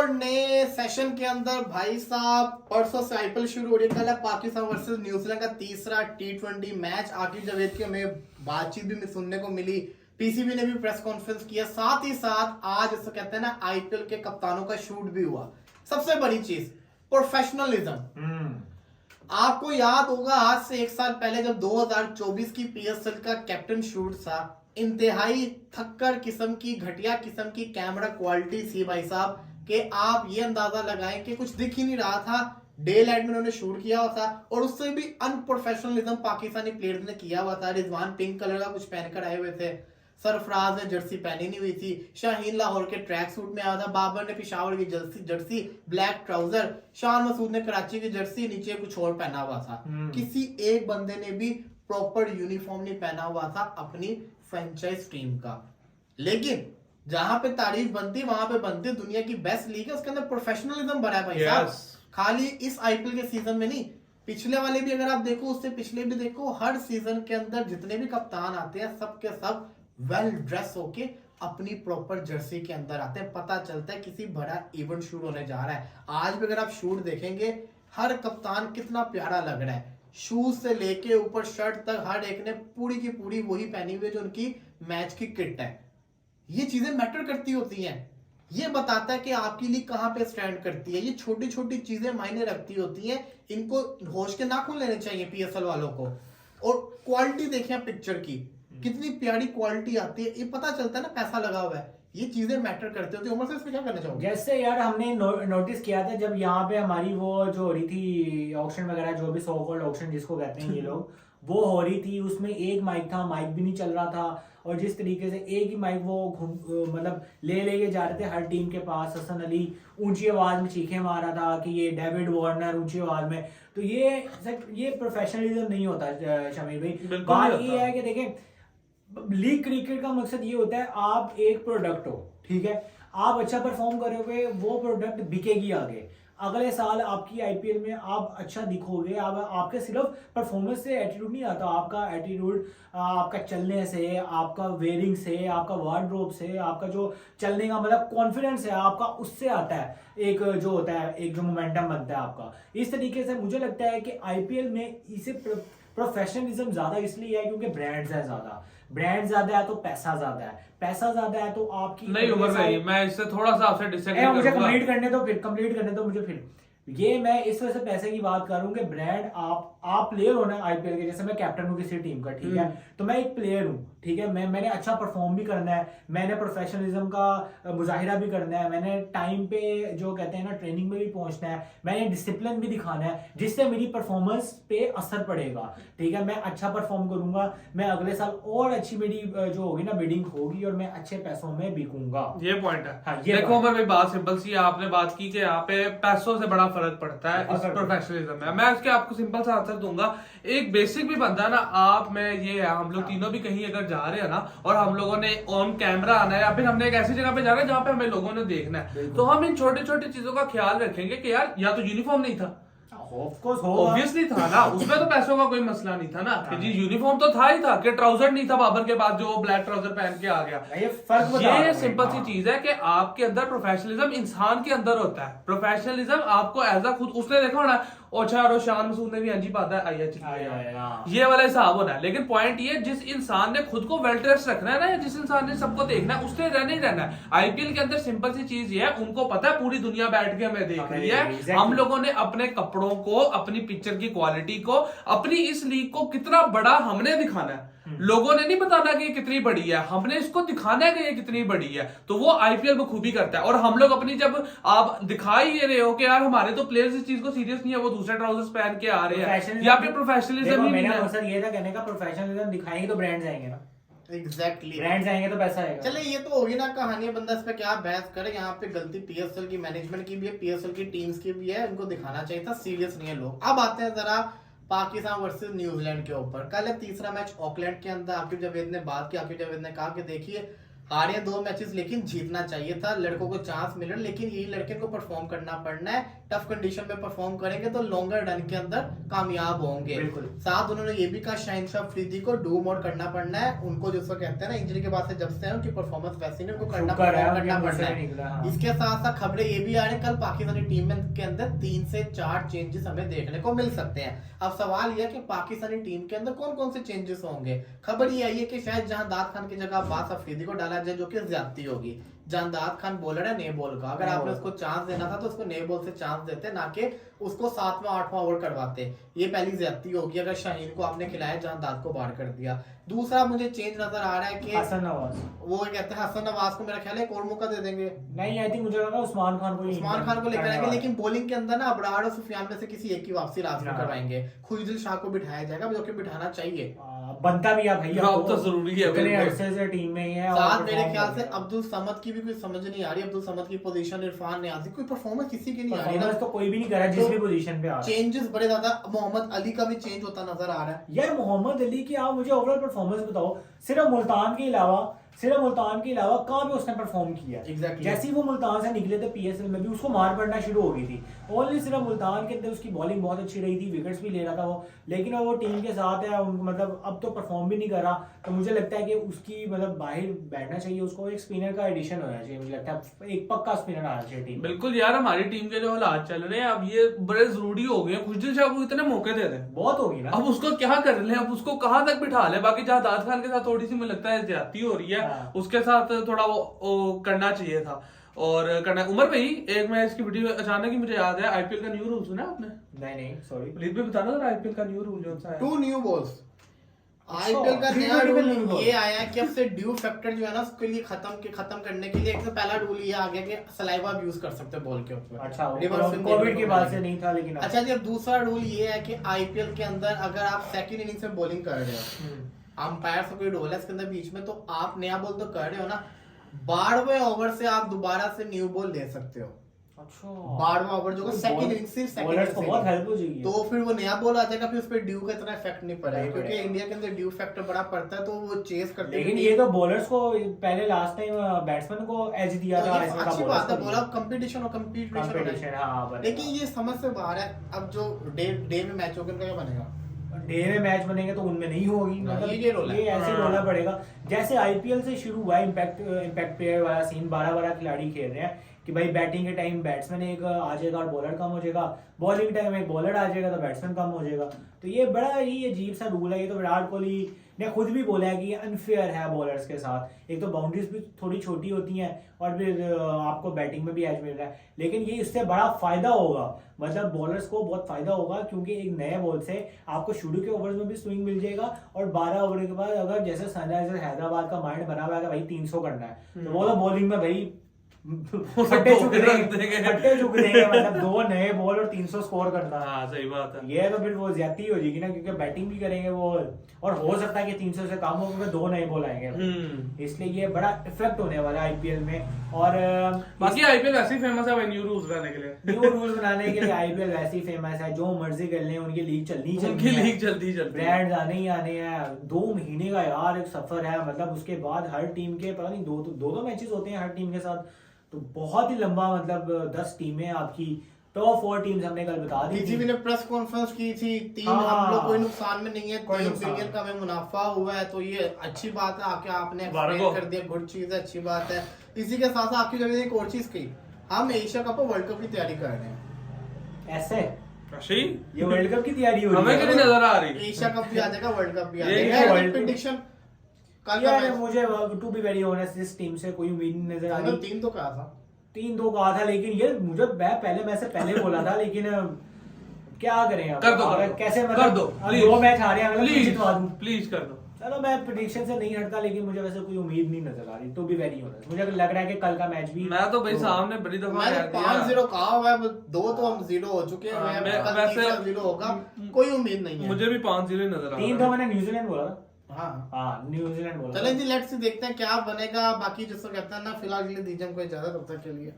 और नए सेशन के अंदर भाई साहब परसों से आईपीएल शुरू हो रही है। कल है पाकिस्तान वर्सेस न्यूजीलैंड का तीसरा टी20 मैच। आकिब जावेद की हमें बातचीत भी सुनने को मिली, पीसीबी ने भी प्रेस कॉन्फ्रेंस किया, साथ ही साथ आज इसको कहते हैं ना आईपीएल के कप्तानों का शूट भी हुआ। सबसे बड़ी चीज प्रोफेशनलिज्म। आपको याद होगा आज से एक साल पहले जब 2024 की पीएसएल का कैप्टन शूट था, इंतहाई थक्कर किस्म की, घटिया किस्म की कैमरा क्वालिटी थी भाई साहब, कि आप ये अंदाजा लगाएं कि कुछ दिख ही नहीं रहा था। डे लाइट में उन्होंने शूट किया हुआ था और उससे भी अनप्रोफेशनलिज्म पाकिस्तानी प्लेयर्स ने किया हुआ था। रिजवान पिंक कलर का कुछ पहनकर आए हुए थे, सरफराज ने जर्सी पहनी नहीं हुई थी, शाहीन लाहौर के ट्रैक सूट में आया था, बाबर ने पिशावर की Jersey black trouser, Shan Masood ने कराची की जर्सी नीचे कुछ और पहना हुआ था। किसी एक बंदे ने भी प्रॉपर यूनिफॉर्म नहीं पहना हुआ था अपनी फ्रेंचाइज टीम का। लेकिन जहां पे तारीफ बनती वहां पे बनती, दुनिया की बेस्ट लीग है, उसके अंदर प्रोफेशनलिज्म भरा है भाई साहब। खाली इस आईपीएल के सीजन में नहीं, पिछले वाले भी अगर आप देखो, उससे पिछले भी देखो, हर सीजन के अंदर जितने भी कप्तान आते हैं सब के सब वेल ड्रेस होके अपनी प्रॉपर जर्सी के अंदर आते हैं। पता चलता है किसी बड़ा इवेंट शुरू होने जा रहा है। आज भी अगर आप शूट देखेंगे, हर कप्तान कितना प्यारा लग रहा है, शूज से लेके ऊपर शर्ट तक हर एक ने पूरी की पूरी वही पहनी हुई है जो उनकी मैच की किट है। ये चीजें मैटर करती होती हैं। ये बताता है कि आपकी लीग कहां पे स्टैंड करती है। ये छोटी छोटी चीजें मायने रखती होती हैं। इनको होश के नाखून लेने चाहिए पीएसएल वालों को। और क्वालिटी देखें पिक्चर की, कितनी प्यारी क्वालिटी आती है। ये पता चलता है ना पैसा लगा हुआ है। ये चीजें मैटर करते होती है। उमर से इसमें क्या करना चाहोगे? जैसे यार हमने नोटिस किया था जब यहाँ पे हमारी वो जो हो रही थी ऑक्शन वगैरह, जो भी सो कॉल्ड ऑक्शन जिसको कहते हैं ये लोग, वो हो रही थी। उसमें एक माइक था, माइक भी नहीं चल रहा था, और जिस तरीके से एक ही माइक वो मतलब ले जा रहे थे हर टीम के पास। हसन अली ऊंची आवाज में चीखें मार रहा था कि ये डेविड वार्नर ऊंची आवाज में। तो ये प्रोफेशनलिज्म नहीं होता शमीर भाई। बात ये है कि देखें, लीग क्रिकेट का मकसद ये होता है आप एक प्रोडक्ट हो, ठीक है, आप अच्छा परफॉर्म करोगे, वो प्रोडक्ट बिकेगी आगे। अगले साल आपकी आईपीएल में आप अच्छा दिखोगे। आपके सिर्फ परफॉर्मेंस से एटीट्यूड नहीं आता, आपका एटीट्यूड आपका चलने से, आपका वेयरिंग से, आपका वार्डरोब से, आपका जो चलने का मतलब कॉन्फिडेंस है आपका, उससे आता है एक जो होता है, एक जो मोमेंटम बनता है आपका। इस तरीके से मुझे लगता है कि आईपीएल में इसे प्रोफेशनलिज्म ज्यादा इसलिए है क्योंकि ब्रांड्स है ज्यादा। ब्रांड ज्यादा है तो पैसा ज्यादा है, पैसा ज्यादा है तो आपकी नहीं उमर भाई, मैं इससे थोड़ा सा आपसे डिसएग्री करूंगा। मुझे कंप्लीट करने दो मुझे फिर ये मैं इस वजह से पैसे की बात करूं कि ब्रांड आप प्लेयर हो ना आईपीएल के, जैसे मैं कैप्टन हूं किसी टीम का, ठीक है, तो मैं एक प्लेयर हूं, ठीक है, मैंने अच्छा परफॉर्म भी करना है, मैंने प्रोफेशनलिज्म का मुजाहिरा भी करना है, मैंने टाइम पे जो कहते हैं ना ट्रेनिंग में भी पहुंचना है, मैंने डिसिप्लिन भी दिखाना है, जिससे मेरी परफॉर्मेंस पे असर पड़ेगा, ठीक है। मैं अच्छा परफॉर्म करूंगा, मैं अगले साल और अच्छी मेरी जो होगी ना बिडिंग होगी और मैं अच्छे पैसों में बिकूंगा। ये पॉइंट है। हाँ, देखो उमर भाई, बात सिंपल सी, आपने बात की कि यहाँ पे पैसों से बड़ा फर्क पड़ता है इस प्रोफेशनलिज्म में। मैं इसके आपको सिंपल सा आंसर दूंगा। एक बेसिक भी बनता है ना, आप में ये है, हम लोग तीनों भी कहीं अगर जा रहे हैं ना और हम लोगों ने ऑन कैमरा आना है या फिर हमने एक ऐसी जगह पे जाना है जहाँ पे हमें लोगों ने देखना है, तो हम इन छोटी छोटी चीजों का ख्याल रखेंगे कि यार या तो यूनिफॉर्म नहीं था, ऑब्वियसली था ना, उसमें तो पैसों का कोई मसला नहीं था ना कि जी यूनिफॉर्म तो था ही था, कि ट्राउजर नहीं था बाबर के पास जो ब्लैक ट्राउजर पहन के आ गया। ये सिंपल सी चीज है कि आपके अंदर प्रोफेशनलिज्म इंसान के अंदर होता है। प्रोफेशनलिज्म आपको एज अ खुद, उसने देखा होना ओछा और शान मसूद ने भी अंजी पाता है ये वाला हिसाब होना है। लेकिन पॉइंट ये, जिस इंसान ने खुद को वेल ड्रेस रखना है ना, जिस इंसान ने सबको देखना है, उसने रहना ही रहना है। आईपीएल के अंदर सिंपल सी चीज ये है, उनको पता है पूरी दुनिया बैठ के हमें देख रही है। हम लोगों ने अपने कपड़ों को, अपनी पिक्चर की क्वालिटी को, अपनी इस लीग को कितना बड़ा हमने दिखाना है। लोगों ने नहीं बताना कि ये कितनी बड़ी है, हमने इसको दिखाना है कि ये कितनी बड़ी है। तो वो आईपीएल बखूबी करता है। और हम लोग अपनी, जब आप दिखा ही रहे हो कि यार हमारे तो प्लेयर्स इस चीज को सीरियस नहीं है, वो दूसरे ट्राउजर्स पहन के आ रहे हैं, या फिर प्रोफेशनलिज्म ही नहीं है। सर ये था कहने का, प्रोफेशनलिज्म दिखाएंगे तो ब्रांड्स आएंगे ना। एग्जैक्टली, ब्रांड्स आएंगे तो पैसा आएगा। चले ये तो होगी ना कहानी, बंदा इस पे क्या बहस करे। यहाँ पे गलती पीएसएल की मैनेजमेंट की भी है, पीएसएल की टीम्स की भी है, उनको दिखाना चाहिए था, सीरियस नहीं है लोग। अब आते हैं जरा पाकिस्तान वर्सेस न्यूजीलैंड के ऊपर। कल है तीसरा मैच ऑकलैंड के अंदर। आकिब जावेद ने बात की, आकिब जावेद ने कहा कि देखिए हारे 2 मैचेस लेकिन जीतना चाहिए था, लड़कों को चांस मिल रहा है, लेकिन यही लड़के को परफॉर्म करना पड़ना है। टफ कंडीशन में परफॉर्म करेंगे तो लॉन्गर रन के अंदर कामयाब होंगे। साथ उन्होंने ये भी कहा शाहिनशाह अफरीदी को डू मोर करना पड़ना है, उनको जिसको कहते हैं ना इंजरी के बाद से जब से है उनकी परफॉर्मेंस वैसी नहीं, उनको करना पड़ना है। इसके साथ साथ खबरें ये भी आ रही है कल पाकिस्तानी टीम के अंदर 3 से 4 चेंजेस हमें देखने को मिल सकते हैं। अब सवाल यह है कि पाकिस्तानी टीम के अंदर कौन कौन से चेंजेस होंगे। खबर ये आई है कि शायद जहांदाद खान की जगह अब्बास अफरीदी को डाला जाए, जो कि ज्यादती होगी। जहांदाद खान बॉलर है नए बॉल का, अगर आपने उसको चांस देना था तो उसको नए बॉल से चांस देते, ना कि उसको 7वां 8वां ओवर करवाते। ये पहली ज्यादती होगी अगर शाहीन को आपने खिलाया, जहांदाद को बाहर कर दिया। दूसरा मुझे चेंज नजर आ रहा है कि हसन नवाज, वो कहते हैं हसन नवाज को मेरा ख्याल है एक और मौका दे देंगे। नहीं आई थिंक मुझे लगा उस्मान खान को लेकर आएंगे, लेकिन बॉलिंग के अंदर ना अबरार और सुफियान में से किसी एक की वापसी लाजमी करवाएंगे। खुशदिल शाह को बिठाया जाएगा, जो कि बिठाना चाहिए, बनता भी है भैया, अब तो जरूरी है, इतने अरसे से टीम में ही है। साथ मेरे ख्याल से अब्दुल समद की भी कोई समझ नहीं आ रही, अब्दुल समद की पोजीशन, इरफान नियाजी, कोई परफॉर्मेंस किसी की नहीं आ रही ना, तो कोई भी नहीं कर रहा जिस भी पोजीशन पे आ रहा है। चेंजेस बड़े ज्यादा, मोहम्मद अली का भी चेंज होता नजर आ रहा है। यार मोहम्मद अली की आप मुझे ओवरऑल परफॉर्मेंस बताओ, सिर्फ मुल्तान के अलावा कहाँ पे उसने परफॉर्म किया। Exactly. जैसे ही वो मुल्तान से निकले थे पीएसएल में भी उसको मार पड़ना शुरू हो गई थी। ओनली सिर्फ मुल्तान के अंदर उसकी बॉलिंग बहुत अच्छी रही थी, विकेट्स भी ले रहा था वो, लेकिन अब वो टीम के साथ है, मतलब अब तो परफॉर्म भी नहीं कर रहा। तो मुझे लगता है कि उसकी मतलब बाहर बैठना चाहिए, उसको एक स्पिनर का एडिशन होना चाहिए। मुझे लगता है एक पक्का स्पिनर आना चाहिए टीम। बिल्कुल यार, हमारी टीम के जो हालात चल रहे हैं अब ये बड़े जरूरी हो गए। खुशदिल शाह को इतने मौके दे दे, बहुत होगी ना, अब उसको क्या कर ले, अब उसको कहाँ तक बिठा ले। बाकी जहादाद खान के साथ थोड़ी सी मुझे लगता है ज्यादती हो रही है, उसके साथ थोड़ा वो करना चाहिए था। और करना उमर भाई, एक मैं इसकी वीडियो अचानक ही मुझे याद है, आईपीएल का न्यू रूल सुना आपने? नहीं सॉरी प्लीज भी बताना जरा, आईपीएल का न्यू रूल जो सा है। 2 न्यू बॉल्स आईपीएल का नया रूल ये आया है कि अब से ड्यू फैक्टर जो है ना उसके लिए खत्म करने के लिए एक तो पहला रूल ये आ गया कि सलाइवा यूज कर सकते हैं बॉल के ऊपर। अच्छा, कोविड के बाद से नहीं था लेकिन अच्छा जी, अब दूसरा रूल ये है कि आईपीएल के अंदर अगर आप सेकंड इनिंग्स में बॉलिंग कर रहे हो, अंपायर से कोई रोल है इसके अंदर बीच में, तो आप नया बॉल तो कर रहे हो ना, 12वें ओवर से आप दोबारा से न्यू बॉल ले सकते हो। अच्छा, 12वां ओवर जो सेकंड इनिंग सिर्फ सेकंड इनिंग को बहुत हेल्प हो जाएगी, तो फिर वो नया बॉल आ जाएगा, फिर उस पर ड्यू का इतना इफेक्ट नहीं पड़ेगा, क्योंकि इंडिया के अंदर ड्यू फैक्टर बड़ा पड़ता है तो वो चेस करते हैं। लेकिन ये तो बॉलर्स को पहले लास्ट टाइम बैट्समैन को एज दिया था, इसमें अच्छी बात है, बोला कंपटीशन और कंपटीशन। हां, लेकिन ये समझ से बाहर है। अब जो डे में मैच होगा क्या बनेगा, डे में मैच बनेंगे तो उनमें नहीं होगी, मतलब ये ऐसे रोना पड़ेगा। जैसे आईपीएल से शुरू हुआ इम्पैक्ट प्लेयर वाला सीन, 12 खिलाड़ी खेल रहे हैं कि भाई बैटिंग के टाइम बैट्समैन एक आ जाएगा और बॉलर कम हो जाएगा, बॉलिंग टाइम एक बॉलर आ जाएगा तो बैट्समैन कम हो जाएगा। तो ये बड़ा ही अजीब सा रूल है। ये तो विराट कोहली ने खुद भी बोला है कि ये अनफेयर है बॉलर्स के साथ। एक तो बाउंड्रीज भी थोड़ी छोटी होती हैं और फिर आपको बैटिंग में भी एज मिल रहा है, लेकिन ये इससे बड़ा फायदा होगा, मतलब बॉलर्स को बहुत फायदा होगा, क्योंकि एक नए बॉल से आपको शुरू के ओवर्स में भी स्विंग मिल जाएगा और 12 ओवर के बाद अगर जैसे सनराइजर्स हैदराबाद का माइंड बना हुआ है भाई 300 करना है, तो वो तो बॉलिंग में भाई फट्टे चुक देंगे, मतलब 2 नए बॉल और 300 स्कोर करना। हाँ सही बात है, ये तो फिर वो ज्यादती हो जाएगी ना, क्योंकि बैटिंग भी करेंगे वो, और हो सकता है कि 300 से कम हो क्योंकि 2 नए बॉल आएंगे, इसलिए ये बड़ा इफेक्ट होने वाला है आईपीएल में। और बाकी आईपीएल वैसे ही फेमस है न्यू रूल्स बनाने के लिए, न्यू रूल बनाने के लिए आईपीएल वैसे ही फेमस है, जो मर्जी कर लें उनकी लीग चलनी जल्दी ब्रांड्स आने ही आने हैं। 2 महीने का यार एक सफर है, मतलब उसके बाद हर टीम के पता नहीं 2 मैचेस होते हैं हर टीम के साथ, तो बहुत ही लंबा, मतलब 10 टीमें आपकी, टॉप 4 टीम्स हमने कल बता दी थी। ने प्रेस कॉन्फ्रेंस की थी, 3 हम लोग कोई नुकसान में नहीं है, 3 बिलियन का हमें मुनाफा हुआ है, तो ये अच्छी बात है, आके आपने एक्सप्लेन कर दिया, गुड चीज है, अच्छी बात है। इसी के साथ आपकी जगह एक और चीज की, हम एशिया कप और वर्ल्ड कप की तैयारी कर रहे हैं। ऐसे ये वर्ल्ड कप की तैयारी हो रही है, हमें क्यों नजर आ रही? एशिया कप भी आ जाएगा, वर्ल्ड कप भी आ जाएगा। प्रेडिक्शन यार मुझे टू बी वेरी ऑनेस्ट इस टीम से कोई उम्मीद नहीं नजर आ रही। 3 तो कहा था, 3-2 कहा था, लेकिन ये मुझे मैं से पहले बोला था, लेकिन क्या करें अब, कर दो, कैसे कर दो, 2 मैच हारे हैं, प्लीज कर दो। चलो मैं प्रेडिक्शन से नहीं हटता, लेकिन मुझे वैसे कोई उम्मीद नहीं नजर आ रही, तो भी वेरी ऑनेस्ट मुझे लग रहा है कि कल का मैच भी, मैं तो भाई सामने बड़ी दफा 5-0 कहा हुआ है, 2 तो हम 0 हो चुके हैं, वैसे 0 होगा, कोई उम्मीद नहीं है। मुझे भी 5-0 नजर आ रहा है। 3 तो मैंने न्यूजीलैंड बोला था। हाँ न्यूजीलैंड बोला। चलें जी, लेट्स देखते हैं क्या बनेगा। बाकी जिसको कहते हैं ना, फिलहाल के लिए दीजिए हमको इजाजत, तब तक के लिए।